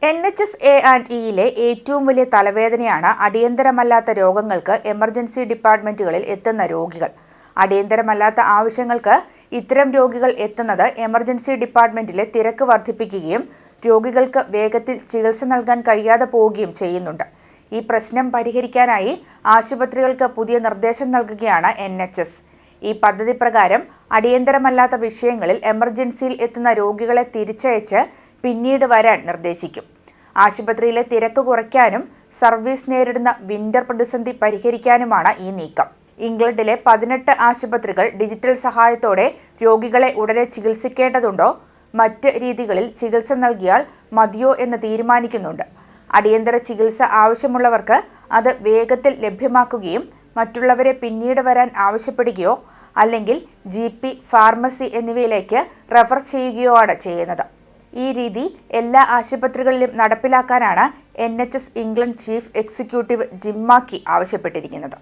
NHS-A&Eയിലെ ഏറ്റവും വലിയ തലവേദനയാണ് അടിയന്തരമല്ലാത്ത രോഗങ്ങൾക്ക് എമർജൻസി ഡിപ്പാർട്ട്മെന്റുകളിൽ എത്തുന്ന രോഗികൾ. അടിയന്തരമല്ലാത്ത ആവശ്യങ്ങൾക്ക് ഇത്തരം രോഗികൾ എത്തുന്നത് എമർജൻസി ഡിപ്പാർട്ട്മെന്റിലെ തിരക്ക് വർദ്ധിപ്പിക്കുകയും രോഗികൾക്ക് വേഗത്തിൽ ചികിത്സ നൽകാൻ കഴിയാതെ പോവുകയും ചെയ്യുന്നുണ്ട്. ഈ പ്രശ്നം പരിഹരിക്കാനായി ആശുപത്രികൾക്ക് പുതിയ നിർദ്ദേശം നൽകുകയാണ് NHS. ഈ പദ്ധതി പ്രകാരം അടിയന്തരമല്ലാത്ത വിഷയങ്ങളിൽ എമർജൻസിയിൽ എത്തുന്ന രോഗികളെ തിരിച്ചയച്ച് പിന്നീട് വരാൻ നിർദ്ദേശിക്കും. ആശുപത്രിയിലെ തിരക്ക് കുറയ്ക്കാനും സർവീസ് നേരിടുന്ന വിന്റർ പ്രതിസന്ധി പരിഹരിക്കാനുമാണ് ഈ നീക്കം. ഇംഗ്ലണ്ടിലെ 18 ആശുപത്രികൾ ഡിജിറ്റൽ സഹായത്തോടെ രോഗികളെ ഉടനെ ചികിത്സിക്കേണ്ടതുണ്ടോ, മറ്റ് രീതികളിൽ ചികിത്സ നൽകിയാൽ മതിയോ എന്ന് തീരുമാനിക്കുന്നുണ്ട്. അടിയന്തര ചികിത്സ ആവശ്യമുള്ളവർക്ക് അത് വേഗത്തിൽ ലഭ്യമാക്കുകയും മറ്റുള്ളവരെ പിന്നീട് വരാൻ ആവശ്യപ്പെടുകയോ അല്ലെങ്കിൽ GP, ഫാർമസി എന്നിവയിലേക്ക് റെഫർ ചെയ്യുകയോ ആണ് ചെയ്യുന്നത്. ഈ രീതി എല്ലാ ആശുപത്രികളിലും നടപ്പിലാക്കാനാണ് NHS England chief executive Jim Mackey ആവശ്യപ്പെട്ടിരിക്കുന്നത്.